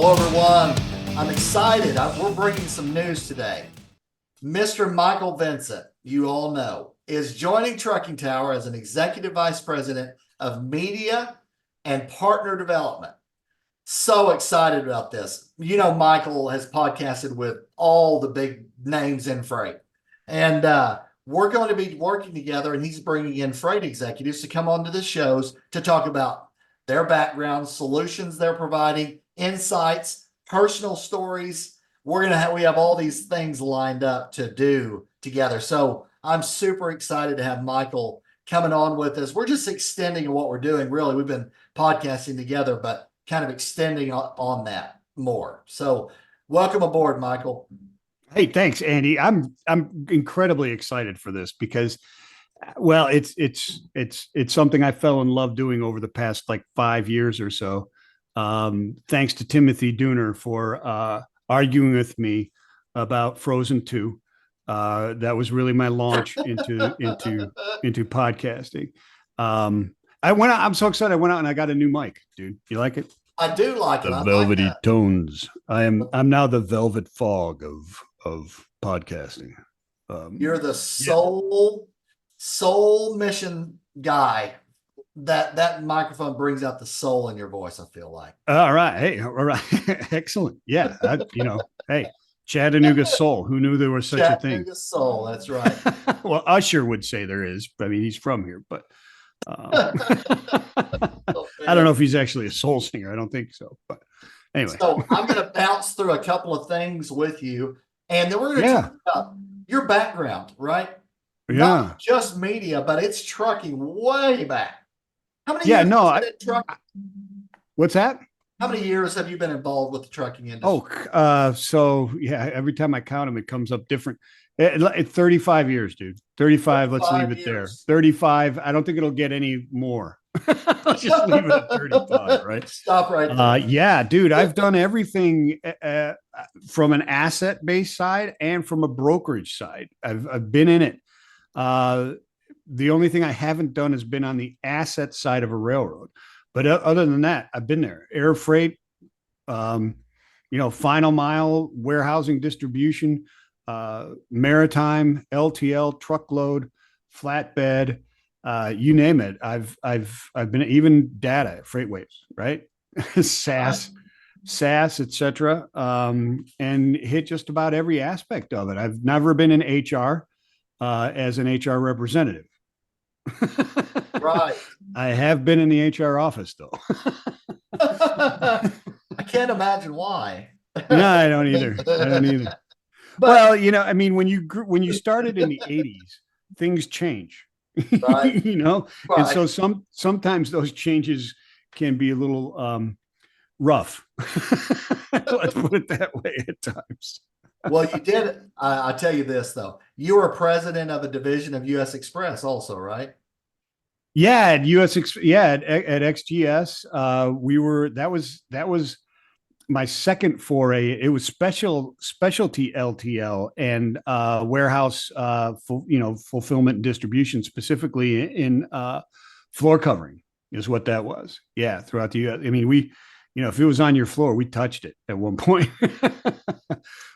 Hello, everyone. I'm excited. We're bringing some news today. Mr. Michael Vincent, you all know, is joining Trucking Tower as an executive vice president of media and partner development. So excited about this. You know, Michael has podcasted with all the big names in freight. And we're going to be working together, and he's bringing in freight executives to come onto the shows to talk about their background, solutions they're providing, insights, personal stories. We have all these things lined up to do together. So I'm super excited to have Michael coming on with us. We're just extending what we're doing. Really, we've been podcasting together, but kind of extending on that more. So welcome aboard, Michael. Hey, thanks, Andy. I'm incredibly excited for this because, well, it's something I fell in love doing over the past like 5 years or so. Thanks to Timothy Dooner for arguing with me about Frozen 2. That was really my launch into podcasting. I'm so excited. I went out and I got a new mic, dude. You like it? I do like it. The velvety tones. I'm now the velvet fog of podcasting. You're the soul mission guy. That microphone brings out the soul in your voice, I feel like. All right. Hey, all right. Excellent. Yeah. Hey, Chattanooga soul. Who knew there was such a thing? Chattanooga soul. That's right. Well, Usher would say there is. I mean, he's from here, but I don't know if he's actually a soul singer. I don't think so. But anyway. So I'm going to bounce through a couple of things with you, and then we're going to talk about your background, right? Yeah. Not just media, but it's trucking way back. How many years what's that? How many years have you been involved with the trucking industry? So yeah, every time I count them, it comes up different. 35 years, dude. 35. Let's leave it there. 35. I don't think it'll get any more. Let's just leave it at 35, right? Stop right there. Yeah, dude, I've done everything from an asset-based side and from a brokerage side. I've been in it. The only thing I haven't done has been on the asset side of a railroad. But other than that, I've been there. Air freight, final mile, warehousing, distribution, maritime, LTL, truckload, flatbed, you name it. I've been even data, FreightWaves, right? SaaS, etc. And hit just about every aspect of it. I've never been in HR as an HR representative. Right. I have been in the HR office though. I can't imagine why. No, I don't either. But, well, I mean, when you started in the 80s, things change. Right. Right. And so sometimes those changes can be a little rough. Let's put it that way at times. Well, you did. I'll tell you this though. You were president of a division of U.S. Express, also, right? Yeah, at at XGS, we were. That was my second foray. It was specialty LTL and warehouse, fulfillment and distribution, specifically in floor covering, is what that was. Yeah, throughout the U.S. I mean, if it was on your floor, we touched it at one point.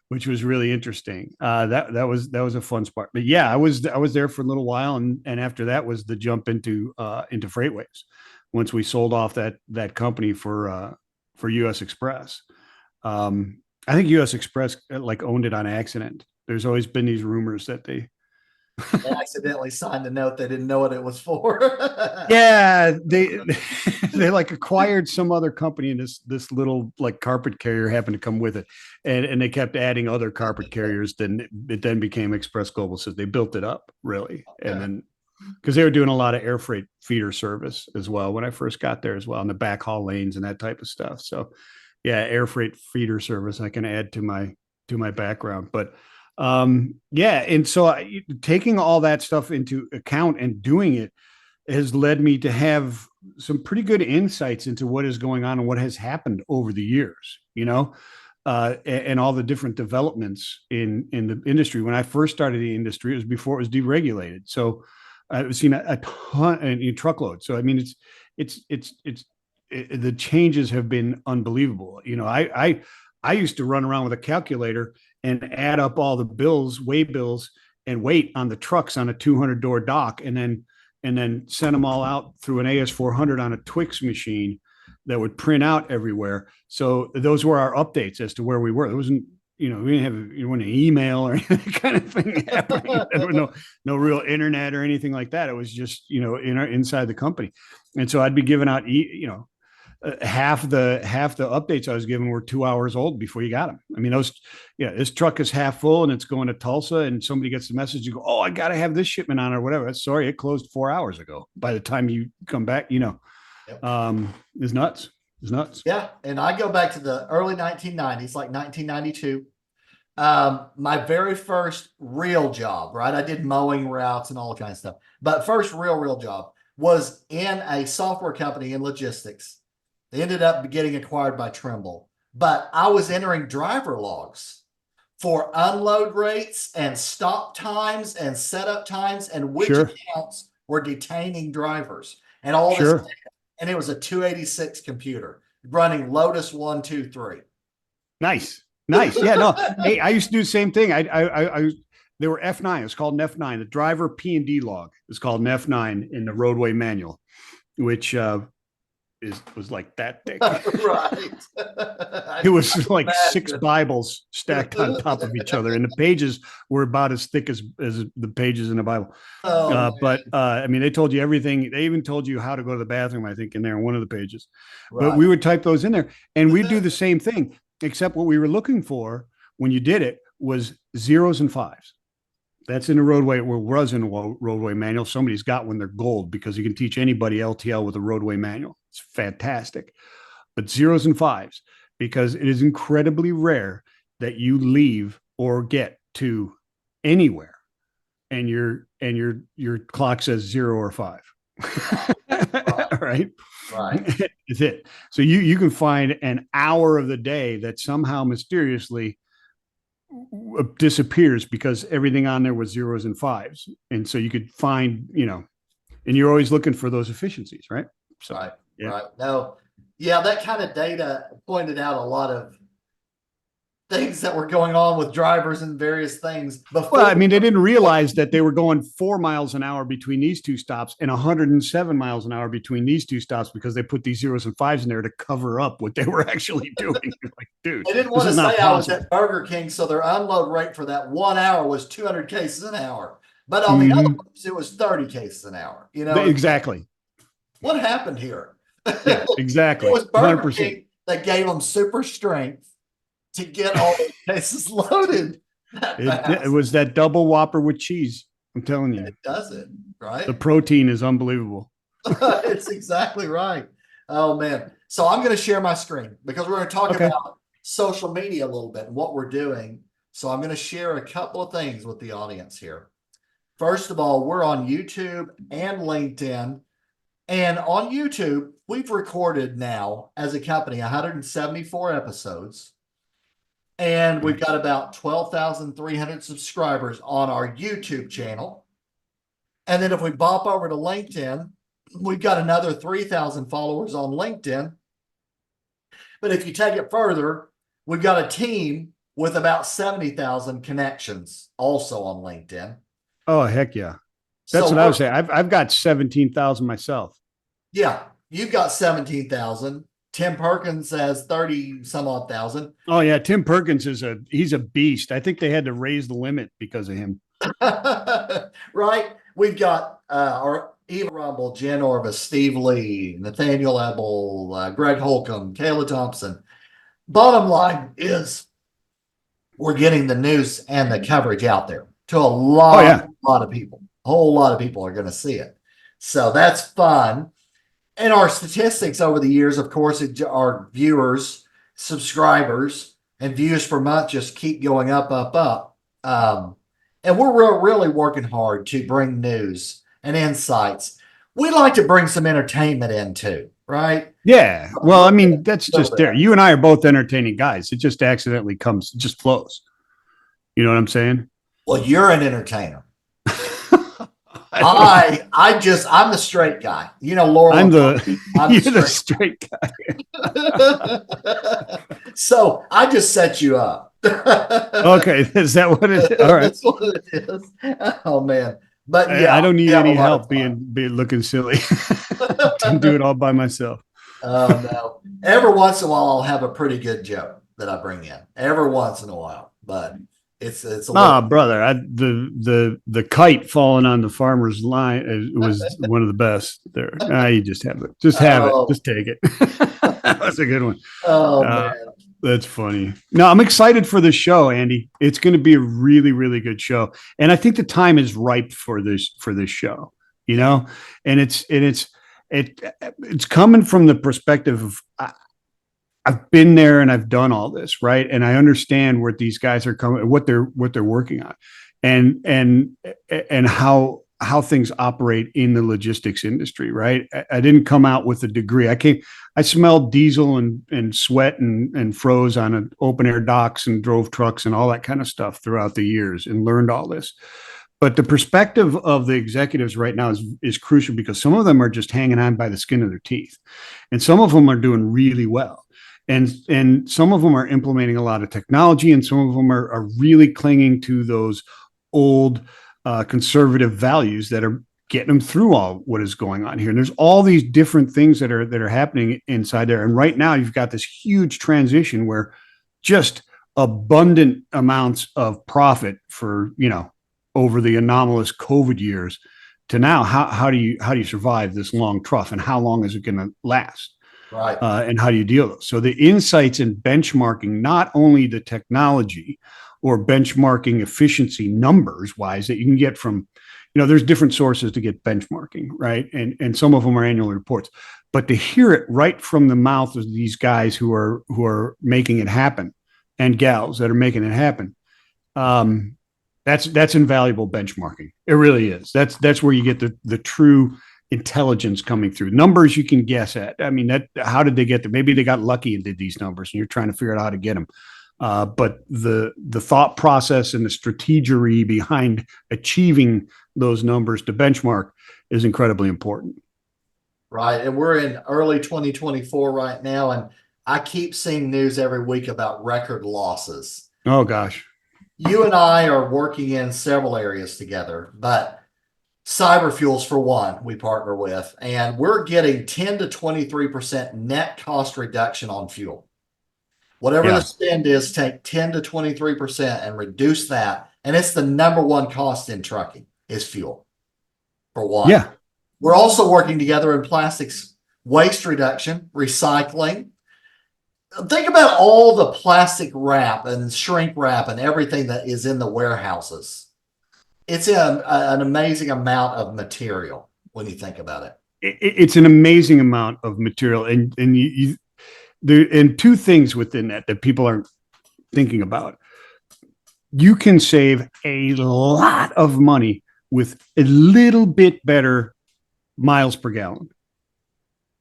Which was really interesting. That was a fun spot. But yeah, I was there for a little while, and after that was the jump into FreightWaves. Once we sold off that company for U.S. Express, I think U.S. Express owned it on accident. There's always been these rumors that they accidentally signed a note they didn't know what it was for. Yeah, they acquired some other company, and this little carpet carrier happened to come with it, and they kept adding other carpet carriers. Then it became Express Global. So they built it up really, okay. And then because they were doing a lot of air freight feeder service as well when I first got there as well, in the backhaul lanes and that type of stuff. So yeah, air freight feeder service I can add to my background, but. And so taking all that stuff into account and doing it has led me to have some pretty good insights into what is going on and what has happened over the years, and all the different developments in the industry. When I first started the industry, it was before it was deregulated. So I've seen a ton in truckload. So, I mean, it's the changes have been unbelievable. You know, I used to run around with a calculator and add up all the bills, weigh bills, and weight on the trucks on a 200 door dock, and then send them all out through an AS400 on a Twix machine that would print out everywhere. So those were our updates as to where we were. There wasn't, you know, we didn't have an email or any kind of thing happening. There was no real internet or anything like that. It was just, you know, inside the company. And so I'd be giving out, you know, half the updates I was given were 2 hours old before you got them. I mean, this truck is half full and it's going to Tulsa, and somebody gets the message, you go, oh, I got to have this shipment on or whatever. Sorry, it closed 4 hours ago. By the time you come back, you know, it's nuts. It's nuts. Yeah. And I go back to the early 1990s, like 1992. My very first real job, right? I did mowing routes and all kinds of stuff, but first real job was in a software company in logistics. They ended up getting acquired by Trimble, but I was entering driver logs for unload rates and stop times and setup times and which accounts were detaining drivers and all this data. And it was a 286 computer running Lotus 1, 2, 3. Nice. Yeah, no. Hey, I used to do the same thing. They were F9. It was called an F9. The driver P&D log is called an F9 in the roadway manual, which was like that thick. Right. It was like 6 Bibles stacked on top of each other, and the pages were about as thick as the pages in the Bible. But I mean, they told you everything. They even told you how to go to the bathroom, I think, in there in one of the pages. Right. But we would type those in there, and we'd do the same thing, except what we were looking for when you did it was 0s and 5s. That's in the roadway. It was in a roadway manual. Somebody's got when they're gold, because you can teach anybody LTL with a roadway manual. It's fantastic. But 0s and 5s, because it is incredibly rare that you leave or get to anywhere and your clock says 0 or 5. Right. It's it. So you can find an hour of the day that somehow mysteriously disappears because everything on there was 0s and 5s. And so you could find, you know, and you're always looking for those efficiencies, right? So, right. No, yeah, that kind of data pointed out a lot of things that were going on with drivers and various things before. Well, I mean, they didn't realize that they were going 4 miles an hour between these two stops and 107 miles an hour between these two stops, because they put these 0s and 5s in there to cover up what they were actually doing. Like, dude, they didn't want to say I was at Burger King, so their unload rate for that 1 hour was 200 cases an hour. But on the other ones, it was 30 cases an hour. You know, exactly. What happened here? Yeah, exactly. It was Burger King that gave them super strength to get all the cases loaded. It was that double Whopper with cheese. I'm telling you. It does it, right? The protein is unbelievable. It's exactly right. Oh, man. So I'm going to share my screen because we're going to talk about social media a little bit and what we're doing. So I'm going to share a couple of things with the audience here. First of all, we're on YouTube and LinkedIn. And on YouTube, we've recorded now as a company 174 episodes. And we've got about 12,300 subscribers on our YouTube channel. And then if we bop over to LinkedIn, we've got another 3,000 followers on LinkedIn. But if you take it further, we've got a team with about 70,000 connections also on LinkedIn. Oh, heck yeah. That's what I was saying. I've got 17,000 myself. Yeah, you've got 17,000. Tim Perkins has 30 some odd thousand. Oh yeah, Tim Perkins he's a beast. I think they had to raise the limit because of him. Right. We've got our Eva Rumble, Jen Orvis, Steve Lee, Nathaniel Ebel, Greg Holcomb, Kayla Thompson. Bottom line is we're getting the news and the coverage out there to a lot of people. A whole lot of people are going to see it. So that's fun. And our statistics over the years, of course, our viewers, subscribers, and views per month just keep going up. And we're really working hard to bring news and insights. We like to bring some entertainment in too, right? Yeah. Well, I mean, that's just there. You and I are both entertaining guys. It just accidentally comes, it just flows. You know what I'm saying? Well, you're an entertainer. I'm the straight guy. You know, Laurel. I'm I'm you're the the straight guy. So I just set you up. Okay, is that what it is? All right. That's what it is. Oh man. But yeah, I don't need we have a any lot of help fun. being looking silly. Can do it all by myself. Oh no. Every once in a while I'll have a pretty good joke that I bring in. Every once in a while. But it's a Ah, little brother, the kite falling on the farmer's line was one of the best there. You just have it. Just have it. oh, Just take it. That was a good one. oh Uh, man. that's funny. No, I'm excited for this show, Andy. It's going to be a really, really good show, and I think the time is ripe for this show. You know, and it's coming from the perspective of I've been there and I've done all this, right? And I understand where these guys are coming, what they're working on, and how things operate in the logistics industry, right? I didn't come out with a degree. I smelled diesel and sweat and froze on an open air docks and drove trucks and all that kind of stuff throughout the years and learned all this. But the perspective of the executives right now is crucial because some of them are just hanging on by the skin of their teeth, and some of them are doing really well. And some of them are implementing a lot of technology, and some of them are really clinging to those old conservative values that are getting them through all what is going on here. And there's all these different things that are happening inside there. And right now, you've got this huge transition where just abundant amounts of profit for over the anomalous COVID years to now. How do you survive this long trough, and how long is it going to last? Right. And how do you deal with it? So the insights in benchmarking, not only the technology or benchmarking efficiency numbers wise that you can get from, there's different sources to get benchmarking, right? And some of them are annual reports, but to hear it right from the mouth of these guys who are making it happen and gals that are making it happen, that's invaluable benchmarking. It really is. That's where you get the true intelligence coming through. Numbers you can guess at. I mean, how did they get there? Maybe they got lucky and did these numbers, and you're trying to figure out how to get them. But the thought process and the strategery behind achieving those numbers to benchmark is incredibly important. Right. And we're in early 2024 right now, and I keep seeing news every week about record losses. Oh gosh. You and I are working in several areas together, but Cyber Fuels, for one, we partner with, and we're getting 10 to 23% net cost reduction on fuel. Whatever the spend is, take 10 to 23% and reduce that. And it's the number one cost in trucking is fuel, for one. Yeah. We're also working together in plastics waste reduction, recycling. Think about all the plastic wrap and shrink wrap and everything that is in the warehouses. It's an amazing amount of material when you think about it. It's an amazing amount of material, and two things within that people aren't thinking about. You can save a lot of money with a little bit better miles per gallon.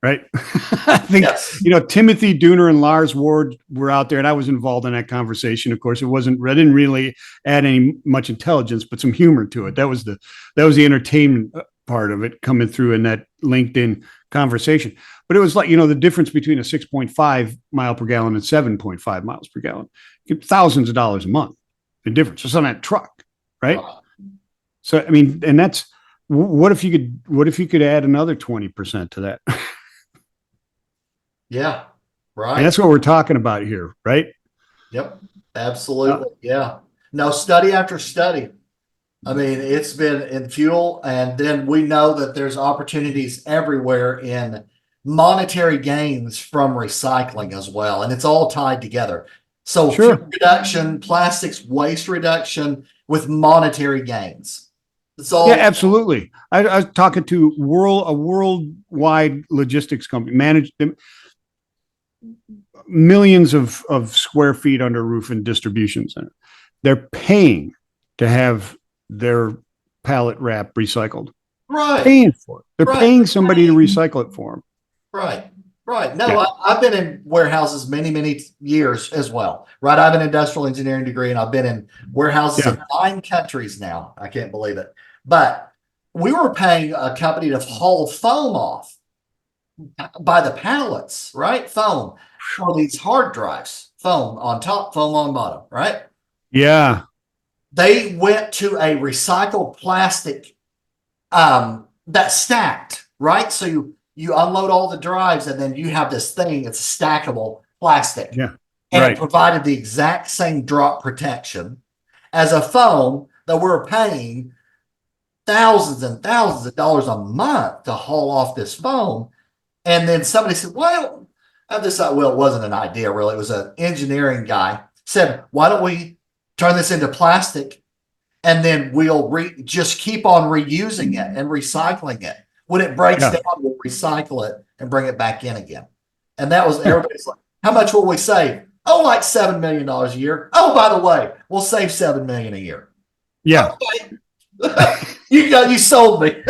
Right. I think, yes. Timothy Dooner and Lars Ward were out there, and I was involved in that conversation. Of course, I didn't really add any much intelligence, but some humor to it. That was the entertainment part of it coming through in that LinkedIn conversation. But it was like, the difference between a 6.5 mile per gallon and 7.5 miles per gallon, thousands of dollars a month. The difference just on that truck. Right. So, I mean, and that's, what if you could add another 20% to that? Yeah, right. And that's what we're talking about here, right? Yep, absolutely. Yeah. No, study after study. I mean, it's been in fuel, and then we know that there's opportunities everywhere in monetary gains from recycling as well. And it's all tied together. So fuel reduction, plastics waste reduction with monetary gains. It's all. Yeah, absolutely. I was talking to a worldwide logistics company, managed millions of square feet under roof and distribution center. They're paying to have their pallet wrap recycled. Right. Paying for it. They're paying somebody to recycle it for them. Right. Right. No, yeah. I've been in warehouses many years as well. Right. I have an industrial engineering degree, and I've been in warehouses in 9 countries now. I can't believe it. But we were paying a company to haul foam off by the pallets, right? Foam for these hard drives, foam on top, foam on bottom, right? Yeah. They went to a recycled plastic that stacked, right? So you unload all the drives and then you have this thing, it's stackable plastic. Yeah. And Right. it provided the exact same drop protection as a foam that we're paying thousands and thousands of dollars a month to haul off this foam. And then somebody said, well, I decided, well, it wasn't an idea really. It was an engineering guy said, why don't we turn this into plastic and then we'll just keep on reusing it and recycling it. When it breaks Yeah. down, we'll recycle it and bring it back in again. And that was everybody's like, how much will we save? Oh, like $7 million a year. Oh, by the way, we'll save $7 million a year. Yeah. You sold me.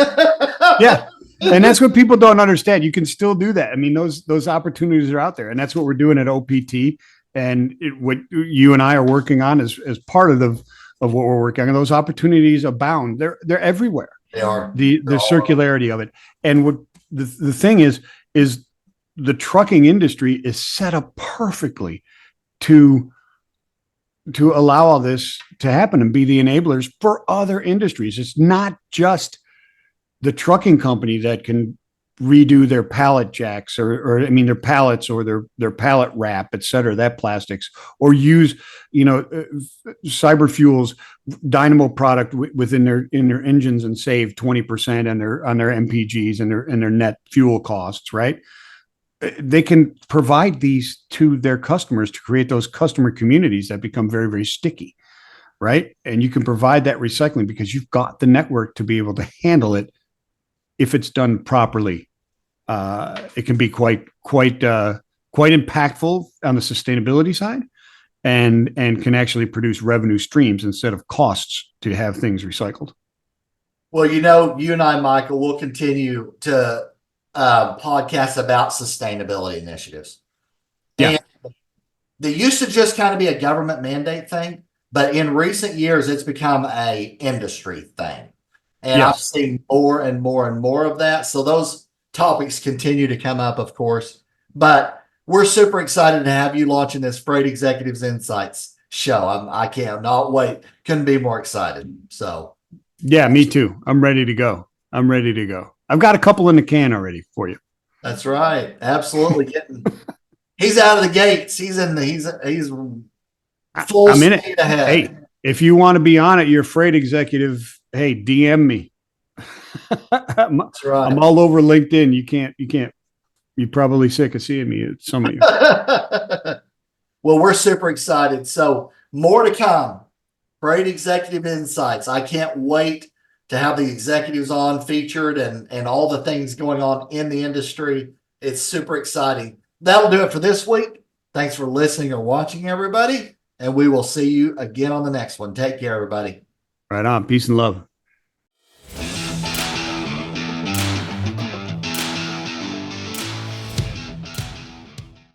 Yeah. And that's what people don't understand. You can still do that. I mean, those opportunities are out there, and that's what we're doing at OPT. And what you and I are working on as part of what we're working on. Those opportunities abound. They're everywhere. They are. The circularity of it. And what the thing is the trucking industry is set up perfectly to allow all this to happen and be the enablers for other industries. It's not just the trucking company that can redo their pallet jacks or I mean their pallets or their pallet wrap, et cetera, that plastics, or use, cyber fuels dynamo product within their engines and save 20% on their MPGs and their net fuel costs, right? They can provide these to their customers to create those customer communities that become very, very sticky, right? And you can provide that recycling because you've got the network to be able to handle it. If it's done properly, it can be quite impactful on the sustainability side, and can actually produce revenue streams instead of costs to have things recycled. Well, you and I, Michael, will continue to podcast about sustainability initiatives. Yeah. And they used to just kind of be a government mandate thing, but in recent years, it's become a industry thing. And Yes. I've seen more and more and more of that. So those topics continue to come up, of course. But we're super excited to have you launching this Freight Executives Insights show. I can't not wait. Couldn't be more excited. So yeah, me too. I'm ready to go. I've got a couple in the can already for you. that's right. Absolutely. He's out of the gates. He's full I'm in it. speed ahead. Hey, if you want to be on it, you're a freight executive. Hey, DM me. That's right. I'm all over LinkedIn. You can't. You're probably sick of seeing me. Some of you. Well, we're super excited. So more to come. Freight Executive Insights. I can't wait to have the executives on featured and all the things going on in the industry. It's super exciting. That'll do it for this week. Thanks for listening or watching, everybody. And we will see you again on the next one. Take care, everybody. Right on. Peace and love.